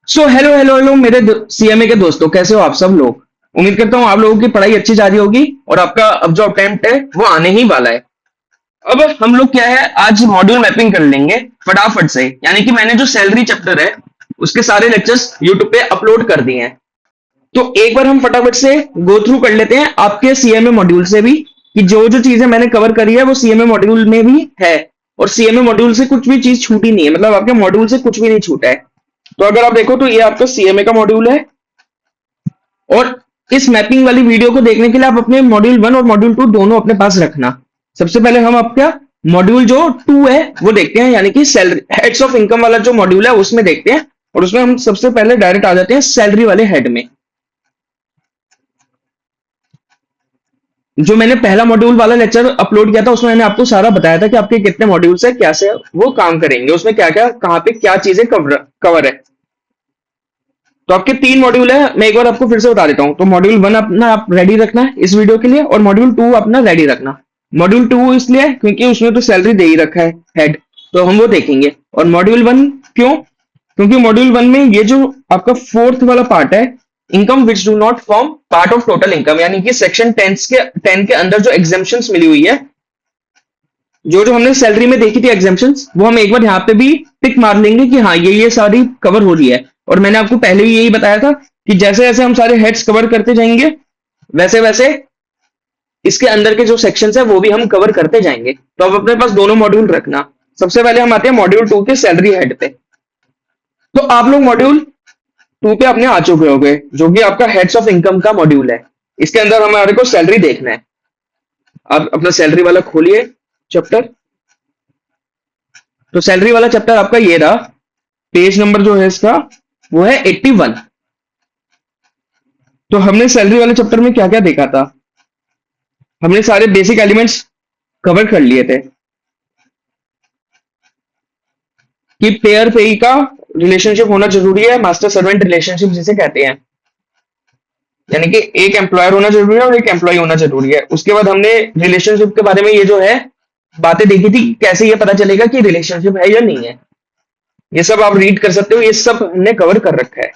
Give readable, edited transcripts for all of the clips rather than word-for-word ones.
So hello hello hello मेरे CMA के दोस्तों, कैसे हो आप सब लोग। उम्मीद करता हूँ आप लोगों की पढ़ाई अच्छी जा रही होगी और आपका अब जो अटेम्प्ट है वो आने ही वाला है। अब हम लोग क्या है, आज मॉड्यूल मैपिंग कर लेंगे फटाफट से। यानी कि मैंने जो सैलरी चैप्टर है उसके सारे लेक्चर्स यूट्यूब पे अपलोड कर दिए हैं। तो एक बार हम फटाफट से गो थ्रू कर लेते हैं आपके सीएमए मॉड्यूल से भी, कि जो जो चीजें मैंने कवर करी है वो सीएमए मॉड्यूल में भी है। और सीएमए मॉड्यूल से कुछ भी चीज छूटी नहीं है, मतलब आपके मॉड्यूल से कुछ भी नहीं छूटा है। तो अगर आप देखो तो ये आपका सीएमए का मॉड्यूल है। और इस मैपिंग वाली वीडियो को देखने के लिए आप अपने मॉड्यूल 1 और मॉड्यूल 2 दोनों अपने पास रखना। सबसे पहले हम आपका मॉड्यूल जो 2 है वो देखते हैं, यानी कि सैलरी हेड्स ऑफ इनकम वाला जो मॉड्यूल है उसमें देखते हैं। और उसमें हम सबसे पहले डायरेक्ट आ जाते हैं सैलरी वाले हेड में। जो मैंने पहला मॉड्यूल वाला लेक्चर अपलोड किया था उसमें मैंने आपको सारा बताया था कि आपके कितने मॉड्यूल्स है, क्या से वो काम करेंगे, उसमें क्या क्या कहाँ पे क्या चीजें कवर है। तो आपके 3 मॉड्यूल है, मैं एक बार आपको फिर से बता देता हूँ। तो मॉड्यूल 1 अपना आप रेडी रखना है इस वीडियो के लिए, और मॉड्यूल 2 अपना रेडी रखना। मॉड्यूल 2 इसलिए क्योंकि उसमें तो सैलरी दे ही रखा है हेड, तो हम वो देखेंगे। और मॉड्यूल 1 क्यों? क्योंकि मॉड्यूल 1 में ये जो आपका फोर्थ वाला पार्ट है, income which do not form part of total income, यानी कि सेक्शन 10 के अंदर जो एग्जाम्पशंस मिली हुई है, जो जो हमने सैलरी में देखी थी एग्जाम्पशंस, वो हम एक बार यहाँ पे भी टिक मार लेंगे कि हाँ ये सारी कवर हो रही है। और मैंने आपको पहले भी यही बताया था कि जैसे जैसे हम सारे हेड्स कवर करते जाएंगे वैसे वैसे इसके अंदर के जो सेक्शंस है वो भी हम कवर करते जाएंगे। तो अब अपने पास दोनों मॉड्यूल रखना। सबसे पहले हम आते हैं मॉड्यूल 2 के सैलरी हेड पे। तो आप लोग मॉड्यूल 2 पे अपने आ चुके होंगे, जो कि आपका हेड्स ऑफ इनकम का मॉड्यूल है। इसके अंदर हमारे को सैलरी देखना है। आप अपना सैलरी वाला खोलिए चैप्टर। तो सैलरी वाला चैप्टर आपका ये रहा। पेज नंबर जो है इसका वो है 81। तो हमने सैलरी वाले चैप्टर में क्या क्या देखा था, हमने सारे बेसिक एलिमेंट्स कवर कर लिए थे। कि पेयर पेई का रिलेशनशिप होना जरूरी है, मास्टर सर्वेंट रिलेशनशिप जिसे कहते हैं। यानी कि एक एम्प्लॉयर होना जरूरी है और एक एम्प्लॉय होना जरूरी है। उसके बाद हमने रिलेशनशिप के बारे में ये जो है बातें देखी थी, कैसे ये पता चलेगा कि रिलेशनशिप है या नहीं है। ये सब आप रीड कर सकते हो, ये सब हमने कवर कर रखा है।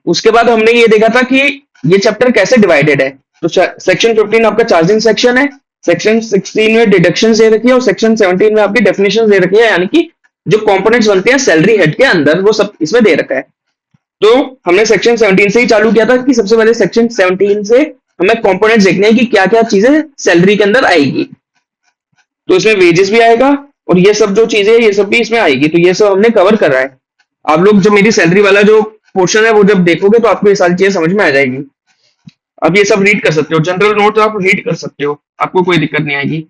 उसके बाद हमने ये देखा था कि ये चैप्टर कैसे डिवाइडेड है। तो सेक्शन 15 आपका चार्जिंग सेक्शन है, सेक्शन 16 में डिडक्शन दे रखी है, और सेक्शन 17 में आपकी डेफिनेशन दे रखी है, यानी कि जो कंपोनेंट्स बनते हैं सैलरी हेड के अंदर वो सब इसमें दे रखा है। तो हमने सेक्शन 17 से ही चालू किया था कि सबसे पहले सेक्शन 17 से हमें कंपोनेंट्स देखने हैं कि क्या क्या चीजें सैलरी के अंदर आएगी। तो इसमें वेजेस भी आएगा और ये सब जो चीजें ये सब भी इसमें आएगी। तो ये सब हमने कवर कर रहा है। आप लोग जो मेरी सैलरी वाला जो पोर्शन है वो जब देखोगे तो आपको ये सारी चीजें समझ में आ जाएगी। आप ये सब रीड कर सकते हो, जनरल नोट आप रीड कर सकते हो, आपको कोई दिक्कत नहीं आएगी।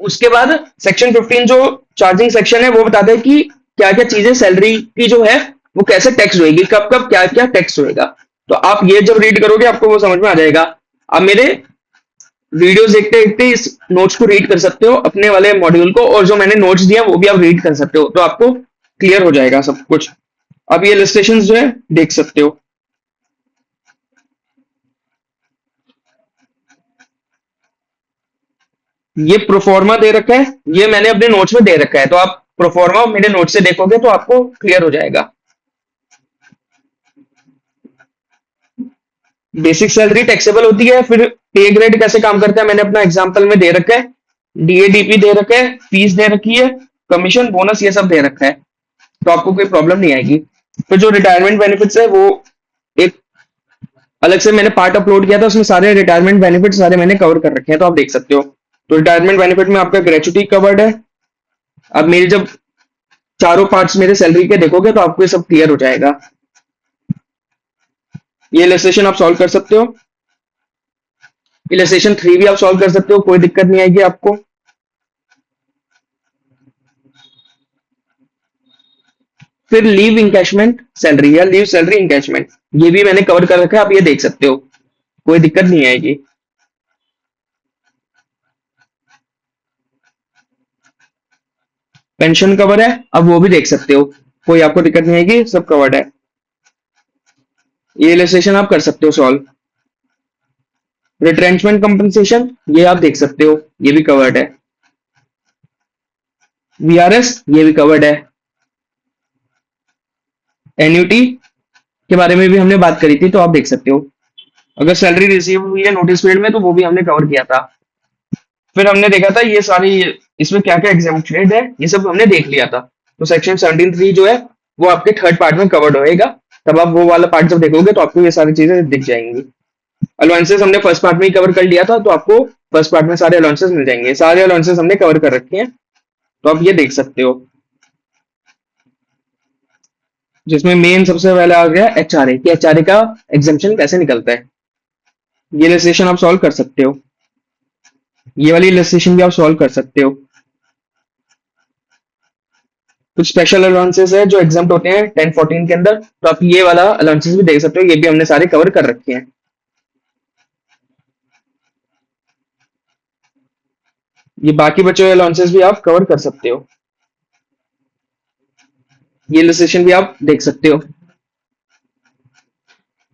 उसके बाद सेक्शन 15 जो चार्जिंग सेक्शन है वो बताता है कि क्या क्या चीजें सैलरी की जो है वो कैसे टैक्स होएगी, कब कब क्या क्या टैक्स होएगा। तो आप ये जब रीड करोगे आपको वो समझ में आ जाएगा। आप मेरे वीडियोस देखते देखते इस नोट्स को रीड कर सकते हो, अपने वाले मॉड्यूल को, और जो मैंने नोट्स दिया वो भी आप रीड कर सकते हो, तो आपको क्लियर हो जाएगा सब कुछ। आप ये इलस्ट्रेशंस जो है देख सकते हो। ये प्रोफॉर्मा दे रखा है, ये मैंने अपने नोट्स में दे रखा है, तो आप प्रोफॉर्मा मेरे नोट से देखोगे तो आपको क्लियर हो जाएगा। बेसिक सैलरी टैक्सेबल होती है, फिर पे ग्रेड कैसे काम करता है मैंने अपना एग्जांपल में दे रखा है। डीएडीपी दे रखा है, फीस दे रखी है, कमीशन बोनस ये सब दे रखा है, तो आपको कोई प्रॉब्लम नहीं आएगी। फिर जो रिटायरमेंट बेनिफिट्स है वो एक अलग से मैंने पार्ट अपलोड किया था, उसमें सारे रिटायरमेंट बेनिफिट सारे मैंने कवर कर रखे हैं, तो आप देख सकते हो। तो रिटायरमेंट बेनिफिट में आपका ग्रेचुटी कवर्ड है। अब मेरे जब चारों पार्ट्स मेरे सैलरी के देखोगे तो आपको ये सब क्लियर हो जाएगा। ये इलस्ट्रेशन आप सॉल्व कर सकते हो, इलस्ट्रेशन 3 भी आप सॉल्व कर सकते हो, कोई दिक्कत नहीं आएगी आपको। फिर लीव इंकैशमेंट सैलरी या लीव सैलरी इंकैशमेंट, ये भी मैंने कवर कर रखा है, आप ये देख सकते हो, कोई दिक्कत नहीं आएगी। पेंशन कवर है, अब वो भी देख सकते हो, कोई आपको दिक्कत नहीं आएगी, सब कवर्ड है। ये इलस्ट्रेशन आप कर सकते हो सॉल्व। रिट्रेंचमेंट कंपनसेशन ये आप देख सकते हो, ये भी कवर्ड है। वीआरएस ये भी कवर्ड है। एन्युटी के बारे में भी हमने बात करी थी, तो आप देख सकते हो। अगर सैलरी रिसीव हुई है नोटिस पीरियड में तो वो भी हमने कवर किया था। फिर हमने देखा था ये सारी, इसमें क्या क्या एग्जेम्प्टेड है ये सब हमने देख लिया था। तो सेक्शन 17(3) जो है वो आपके थर्ड पार्ट में कवर्ड होएगा। तब आप वो वाला पार्ट जब देखोगे तो आपको ये सारी चीजें दिख जाएंगी। अलाउंसेस हमने फर्स्ट पार्ट में ही कवर कर लिया था, तो आपको फर्स्ट पार्ट में सारे अलाउंसेस मिल जाएंगे। सारे अलाउंसेस हमने कवर कर रखे हैं, तो आप ये देख सकते हो। जिसमें मेन सबसे पहले आ गया एचआरए, कि एचआरए का एग्जामेशन कैसे निकलता है। ये इलस्ट्रेशन आप सॉल्व कर सकते हो। ये वाली इलस्ट्रेशन भी आप सॉल्व कर सकते हो। कुछ स्पेशल अलाउंसेस है जो एग्जाम होते हैं 10-14 के अंदर, तो आप ये वाला अलाउंसेस भी देख सकते हो। ये भी हमने सारे कवर कर रखे हैं। ये बाकी बचे हुए अलाउंसेस भी आप कवर कर सकते हो। ये इलस्ट्रेशन भी आप देख सकते हो।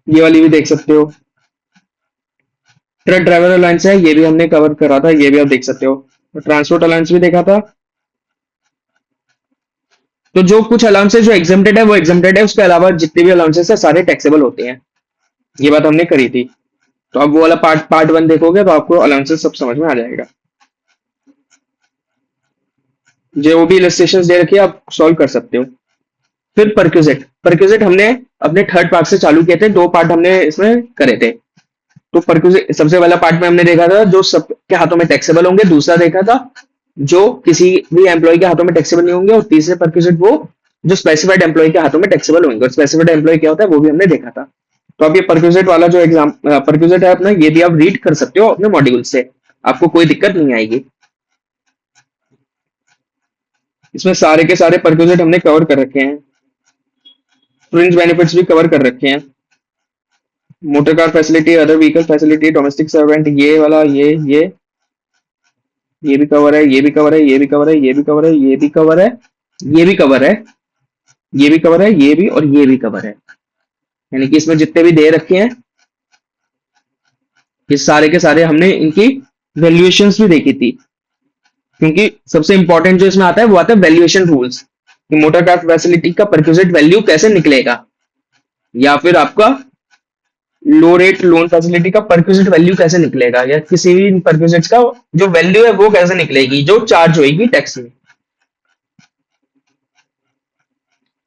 ये वाली भी देख सकते हो। ट्रक ड्राइवर अलाउंस है, ये भी हमने कवर करा था, ये भी आप देख सकते हो। ट्रांसपोर्ट अलाउंस भी देखा था। तो जो कुछ अलाउंसेस जो एग्जेम्प्टेड है वो एग्जेम्प्टेड है, उसके अलावा जितने भी अलाउंसेस है सारे टैक्सेबल होते हैं। ये बात हमने करी थी। तो आप वो वाला पार्ट 1 देखोगे तो आपको अलाउंसेस सब समझ में आ जाएगा। जो भी इलस्ट्रेशन दे रखी है आप सॉल्व कर सकते हो। फिर परक्यूजेट, परक्यूजेट हमने अपने थर्ड पार्ट से चालू किए थे। 2 पार्ट हमने इसमें करे थे। तो परक्यूजेट सबसे पहला पार्ट में हमने देखा था जो सबके हाथों में टैक्सेबल होंगे। दूसरा देखा था जो किसी भी एम्प्लॉय के हाथों में टैक्सेबल नहीं होंगे। और तीसरे परक्यूजेट वो जो स्पेसिफाइड एम्प्लॉय के हाथों में टैक्सेबल होंगे। और स्पेसिफाइड एम्प्लॉय क्या होता है वो भी हमने देखा था। तो आप ये परक्यूजेट वाला जो एग्जाम परक्यूजेट है अपना, ये भी आप रीड कर सकते हो अपने मॉड्यूल से। आपको कोई दिक्कत नहीं आएगी। इसमें सारे के सारे परक्यूजेट हमने कवर कर रखे हैं। फ्रिंज बेनिफिट्स भी कवर कर रखे हैं। Motor car facility, other vehicle facility, domestic servant, ये वाला, ये भी कवर है, ये भी कवर है, ये भी कवर है, ये भी कवर है, ये भी कवर है, ये भी कवर है, ये भी कवर है, ये भी और ये भी कवर है। यानी कि इसमें जितने भी दे रखे हैं ये सारे के सारे हमने इनकी वैल्यूएशंस भी देखी थी। क्योंकि सबसे इंपॉर्टेंट जो इसमें आता है वो आता है वैल्यूएशन रूल्स, कि मोटर कार फैसिलिटी का परक्यूजेट वैल्यू कैसे निकलेगा, या फिर आपका लो रेट लोन फैसिलिटी का परक्यूजेट वैल्यू कैसे निकलेगा, या किसी भी परक्यूजेट का जो वैल्यू है वो कैसे निकलेगी जो चार्ज होगी टैक्स में।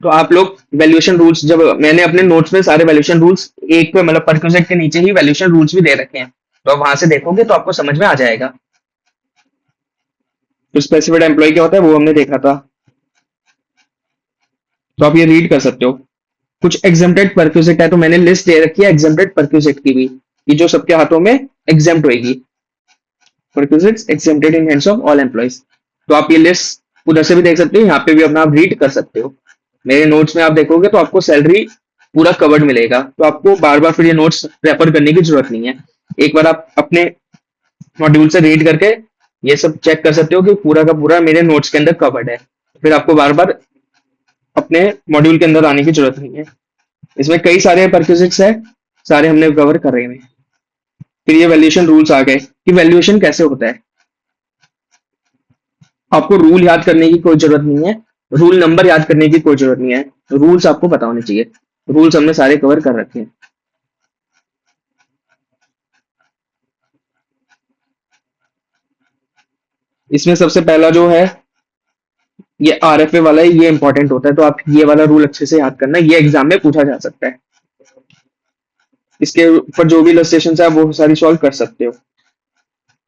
तो आप लोग वैल्यूएशन रूल्स, जब मैंने अपने नोट्स में सारे वैल्यूएशन रूल्स एक पे मतलब परक्यूजेट के नीचे ही वैल्यूएशन रूल्स भी दे रखे हैं, तो आप वहां से देखोगे तो आपको समझ में आ जाएगा। तो स्पेसिफिड एम्प्लॉय क्या होता है वो हमने देखा था। तो आप ये रीड कर सकते हो। कुछ एग्जेम्प्टेड परक्यूजेट है, तो मैंने लिस्ट दे रखी है एग्जेम्प्टेड परक्यूजेट की भी, कि जो सबके हाथों में एग्जेम्प्ट होगी। Perquisites exempted in hands of all employees. तो आप ये लिस्ट उधर से भी देख सकते हो, यहाँ पे भी अपना आप रीड कर सकते हो। मेरे नोट्स में आप देखोगे तो आपको सैलरी पूरा कवर्ड मिलेगा। तो आपको बार बार फिर ये नोट्स रेफर करने की जरूरत नहीं है। एक बार आप अपने मॉड्यूल से रीड करके ये सब चेक कर सकते हो कि पूरा का पूरा मेरे नोट्स के अंदर कवर्ड है। फिर आपको बार बार अपने मॉड्यूल के अंदर आने की जरूरत नहीं है। इसमें कई सारे परक्यूजिट्स है, सारे हमने कवर कर रहे हैं। फिर ये वैल्यूएशन रूल्स आ गए कि वैल्यूएशन कैसे होता है। आपको रूल याद करने की कोई जरूरत नहीं है, रूल नंबर याद करने की कोई जरूरत नहीं है, रूल्स आपको पता होने चाहिए। रूल्स हमने सारे कवर कर रखे हैं। इसमें सबसे पहला जो है ये आरएफए वाला है, ये इंपॉर्टेंट होता है। तो आप ये वाला रूल अच्छे से याद करना, ये एग्जाम में पूछा जा सकता है। इसके ऊपर जो भी इलस्ट्रेशन है वो सारी सॉल्व कर सकते हो।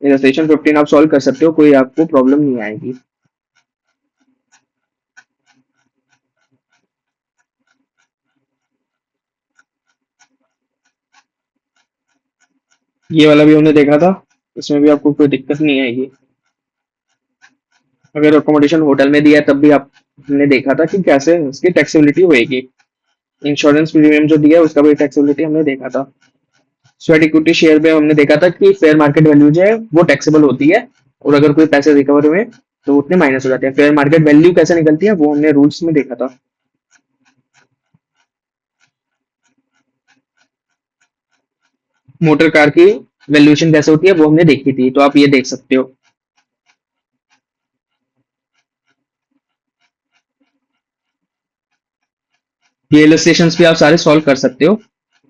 इलस्ट्रेशन 15 आप सॉल्व कर सकते हो, कोई आपको प्रॉब्लम नहीं आएगी। ये वाला भी हमने देखा था, इसमें भी आपको कोई दिक्कत नहीं आएगी। अगर अकोमोडेशन होटल में दिया है तब भी आप हमने देखा था कि कैसे उसकी टैक्सेबिलिटी होएगी। इंश्योरेंस प्रीमियम जो दिया है उसका भी टैक्सेबिलिटी हमने देखा था। स्वेट इक्विटी शेयर में हमने देखा था कि फेयर मार्केट वैल्यू जो है वो टैक्सेबल होती है, और अगर कोई पैसे रिकवर हुए तो उतने माइनस हो जाते हैं। फेयर मार्केट वैल्यू कैसे निकलती है वो हमने रूल्स में देखा था। मोटर कार की वैल्यूएशन कैसे होती है वो हमने देखी थी, तो आप ये देख सकते हो। ये इलस्ट्रेशंस भी आप सारे सॉल्व कर सकते हो,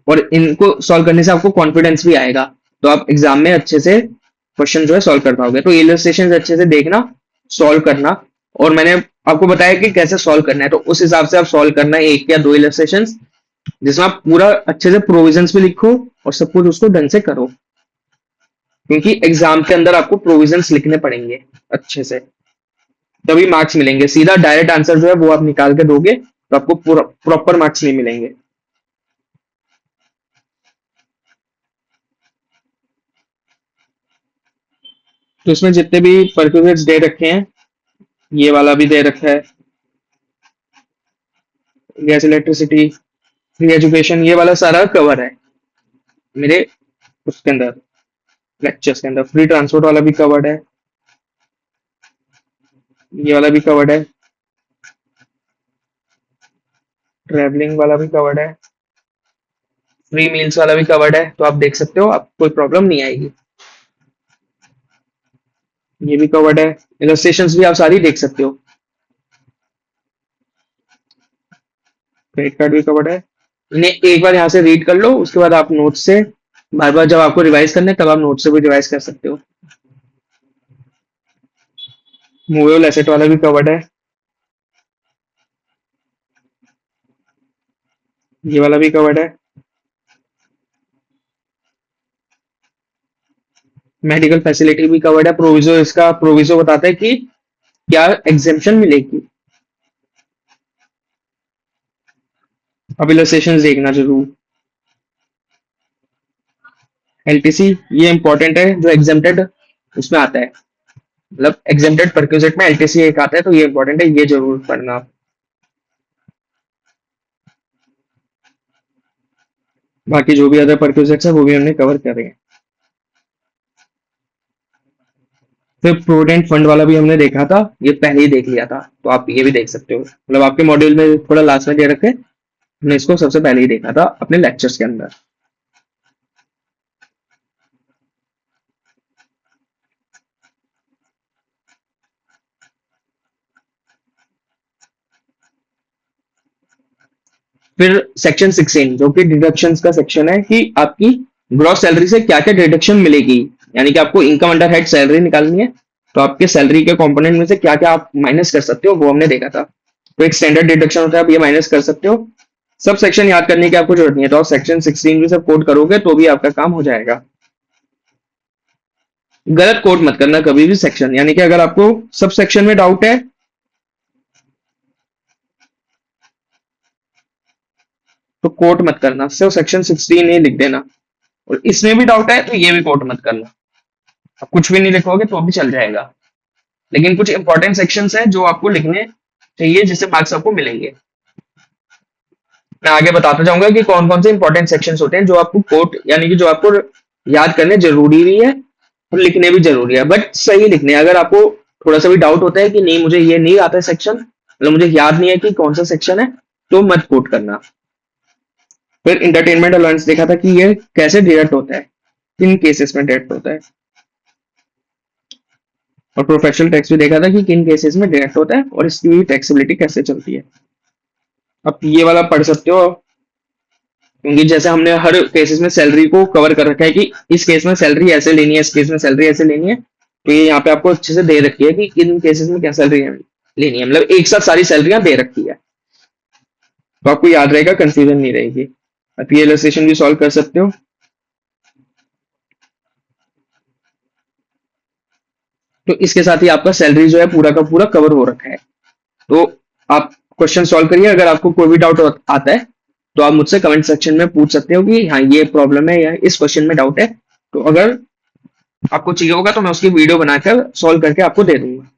और इनको सॉल्व करने से आपको कॉन्फिडेंस भी आएगा, तो आप एग्जाम में अच्छे से क्वेश्चन जो है सॉल्व कर पाओगे। तो इलस्ट्रेशन अच्छे से देखना, सॉल्व करना, और मैंने आपको बताया कि कैसे सॉल्व करना है, तो उस हिसाब से आप सॉल्व करना है एक या दो इलस्ट्रेशन, जिसमें आप पूरा अच्छे से प्रोविजंस भी लिखो और सब कुछ उसको ढंग से करो, क्योंकि एग्जाम के अंदर आपको प्रोविजंस लिखने पड़ेंगे अच्छे से, तभी मार्क्स मिलेंगे। सीधा डायरेक्ट आंसर जो है वो आप निकाल के दोगे तो आपको पूरा प्रॉपर मार्क्स नहीं मिलेंगे। तो इसमें जितने भी परक्यूजेट्स दे रखे हैं, ये वाला भी दे रखा है, गैस इलेक्ट्रिसिटी, फ्री एजुकेशन, ये वाला सारा कवर है मेरे उसके अंदर, लेक्चर्स के अंदर। फ्री ट्रांसपोर्ट वाला भी कवर्ड है, ये वाला भी कवर्ड है, ट्रैवलिंग वाला भी कवर्ड है, फ्री मील्स वाला भी कवर्ड है, तो आप देख सकते हो, आप कोई प्रॉब्लम नहीं आएगी। ये भी कवर्ड है, इलस्ट्रेशंस भी आप सारी देख सकते हो, क्रेडिट कार्ड भी कवर्ड है। इन्हें एक बार यहाँ से रीड कर लो, उसके बाद आप नोट से बार बार जब आपको रिवाइज करना है तब आप नोट से भी रिवाइज कर सकते हो। मूवेबल एसेट वाला भी कवर्ड है, ये वाला भी कवर्ड है, मेडिकल फैसिलिटी भी कवर्ड है। प्रोविजो, इसका प्रोविजो बताता है कि क्या एग्जेम्पशन मिलेगी। अब इलस्ट्रेशन देखना जरूर। एलटीसी ये इंपॉर्टेंट है, जो एग्जेम्प्टेड उसमें आता है, मतलब एग्जेम्प्टेड परक्यूजेट में एलटीसी एक आता है, तो ये इंपॉर्टेंट है, ये जरूर पढ़ना आप। बाकी जो भी अदर परक्यूजेट्स है वो भी हमने कवर कर रहे हैं। फिर प्रोविडेंट फंड वाला भी हमने देखा था, ये पहले ही देख लिया था, तो आप ये भी देख सकते हो, मतलब आपके मॉड्यूल में थोड़ा लास्ट में दे रखे, हमने इसको सबसे पहले ही देखा था अपने लेक्चर्स के अंदर। फिर सेक्शन 16 जो कि डिडक्शंस का सेक्शन है, कि आपकी ग्रॉस सैलरी से क्या क्या डिडक्शन मिलेगी, यानी कि आपको इनकम अंडर हेड सैलरी निकालनी है, तो आपके सैलरी के कंपोनेंट में से क्या क्या आप माइनस कर सकते हो वो हमने देखा था। तो एक स्टैंडर्ड डिडक्शन होता है, आप ये माइनस कर सकते हो। सब सेक्शन याद करने की आपको जरूरत नहीं है, तो आप सेक्शन 16 भी सब कोड करोगे तो भी आपका काम हो जाएगा। गलत कोड मत करना कभी भी सेक्शन, यानी कि अगर आपको सब सेक्शन में डाउट है तो कोट मत करना, सिर्फ सेक्शन 16 ही लिख देना, और इसमें भी डाउट है तो ये भी कोट मत करना। आप कुछ भी नहीं लिखोगे तो भी चल जाएगा, लेकिन कुछ इंपॉर्टेंट सेक्शंस हैं जो आपको लिखने चाहिए, जिससे मार्क्स आपको मिलेंगे। मैं आगे बताता जाऊंगा कि कौन कौन से इंपॉर्टेंट सेक्शंस होते हैं जो आपको कोट, यानी कि जो आपको याद करने जरूरी भी है और लिखने भी जरूरी है, बट सही लिखने हैं। अगर आपको थोड़ा सा भी डाउट होता है कि नहीं मुझे ये नहीं आता है सेक्शन, मतलब मुझे याद नहीं है कि कौन सा सेक्शन है, तो मत कोट करना। फिर इंटरटेनमेंट अलाउंस देखा था कि ये कैसे डिडक्ट होता है, किन केसेस में डिडक्ट होता है, और प्रोफेशनल टैक्स भी देखा था कि किन केसेस में डिडक्ट होता है और इसकी टैक्सेबिलिटी कैसे चलती है। अब ये वाला पढ़ सकते हो, क्योंकि जैसे हमने हर केसेस में सैलरी को कवर कर रखा है कि इस केस में सैलरी ऐसे लेनी है, इस केस में सैलरी ऐसे लेनी है, तो ये यहाँ पे आपको अच्छे से दे रखी है कि किन केसेस में क्या सैलरी लेनी है, मतलब एक साथ सारी सैलरियां दे रखी है, तो आपको याद रहेगा, कंफ्यूजन नहीं रहेगी। आप ये इलस्ट्रेशन भी सॉल्व कर सकते हो। तो इसके साथ ही आपका सैलरी जो है पूरा का पूरा कवर हो रखा है। तो आप क्वेश्चन सॉल्व करिए, अगर आपको कोई भी डाउट आता है तो आप मुझसे कमेंट सेक्शन में पूछ सकते हो कि हाँ ये प्रॉब्लम है या इस क्वेश्चन में डाउट है, तो अगर आपको चाहिए होगा तो मैं उसकी वीडियो बनाकर सॉल्व करके आपको दे दूंगा।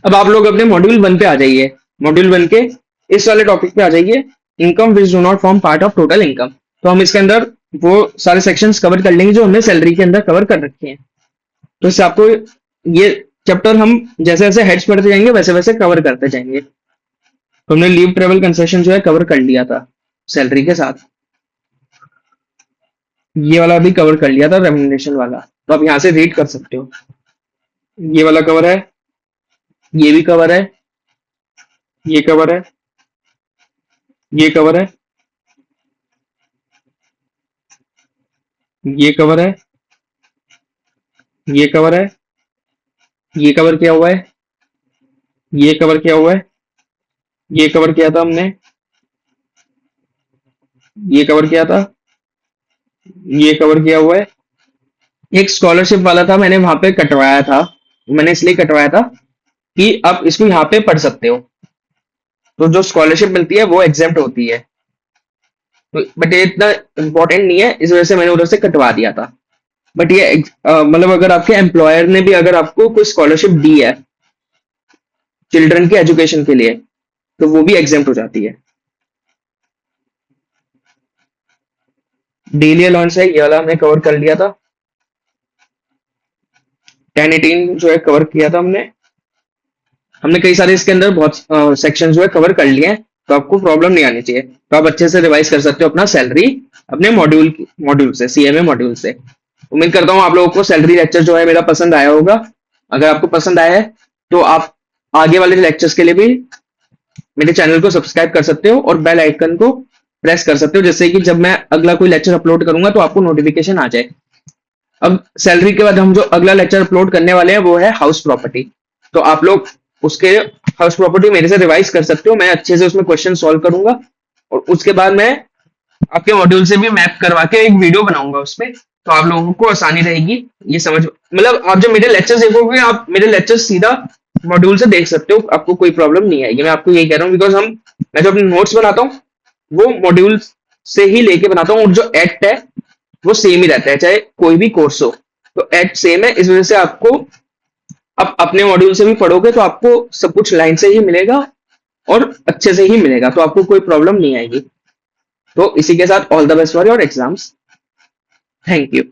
अब आप लोग अपने मॉड्यूल 1 पे आ जाइए, मॉड्यूल 1 के इस वाले टॉपिक पे आ जाइए, income which do not form part of total income. तो हम इसके अंदर वो सारे सेक्शंस कवर कर लेंगे जो हमने सैलरी के अंदर कवर कर रखे हैं। तो इससे आपको ये चैप्टर हम जैसे जैसे हेड्स पढ़ते जाएंगे वैसे वैसे कवर करते जाएंगे। तो हमने लीव ट्रेवल कंसेशन जो है कवर कर लिया था सैलरी के साथ, ये वाला भी कवर कर लिया था रेम्यूनरेशन वाला, तो आप यहाँ से रीड कर सकते हो। ये वाला कवर है, ये भी कवर है, ये कवर है, ये कवर है, ये कवर है, ये कवर है, ये कवर किया हुआ है, ये कवर किया हुआ है, ये कवर किया था हमने, ये कवर किया था, ये कवर किया हुआ है। एक स्कॉलरशिप वाला था, मैंने वहां पे कटवाया था। मैंने इसलिए कटवाया था कि आप इसको यहाँ पे पढ़ सकते हो। तो जो स्कॉलरशिप मिलती है वो एग्जेम्प्ट होती है। तो बट ये इतना इम्पोर्टेंट नहीं है, इस वजह से मैंने उधर से कटवा दिया था। बट ये मतलब अगर आपके एम्प्लॉयर ने भी अगर आपको कोई स्कॉलरशिप दी है चिल्ड्रन के एजुकेशन के लिए, तो वो भी एग्जेम्प्ट हो जाती है। डेली अलाउंस है, ये वाला हमने कवर कर लिया था। 1018 जो है कवर किया था हमने। हमने कई सारे इसके अंदर बहुत सेक्शन जो है कवर कर लिए हैं, तो आपको प्रॉब्लम नहीं आनी चाहिए। तो आप अच्छे से रिवाइज कर सकते हो अपना सैलरी अपने मॉड्यूल से, सीएमए मॉड्यूल से। उम्मीद करता हूँ आप लोगों को सैलरी लेक्चर जो है मेरा पसंद आया होगा। अगर आपको पसंद आया है तो आप आगे वाले लेक्चर्स के लिए भी मेरे चैनल को सब्सक्राइब कर सकते हो और बेल आइकन को प्रेस कर सकते हो, जिससे कि जब मैं अगला कोई लेक्चर अपलोड करूंगा तो आपको नोटिफिकेशन आ जाए। अब सैलरी के बाद हम जो अगला लेक्चर अपलोड करने वाले हैं वो है हाउस प्रॉपर्टी। तो आप लोग उसके हाउस प्रॉपर्टी मेरे से रिवाइज कर सकते हो। मैं अच्छे से उसमें क्वेश्चन सॉल्व करूंगा और उसके बाद मैं आपके मॉड्यूल से भी मैप करवा के एक वीडियो बनाऊंगा उसमें, तो आप लोगों को आसानी रहेगी ये समझ। मतलब आप जब मेरे लेक्चर देखोगे आप मेरे लेक्चर सीधा मॉड्यूल से देख सकते हो, आपको कोई प्रॉब्लम नहीं आएगी। मैं आपको यही कह रहा हूँ बिकॉज मैं जो अपने नोट्स बनाता हूँ वो मॉड्यूल से ही लेके बनाता हूँ, और जो एक्ट है वो सेम ही रहता है चाहे कोई भी कोर्स हो। तो एक्ट सेम है, इस वजह से आपको आप अपने मॉड्यूल से भी पढ़ोगे तो आपको सब कुछ लाइन से ही मिलेगा और अच्छे से ही मिलेगा, तो आपको कोई प्रॉब्लम नहीं आएगी। तो इसी के साथ all the best for your exams. Thank you.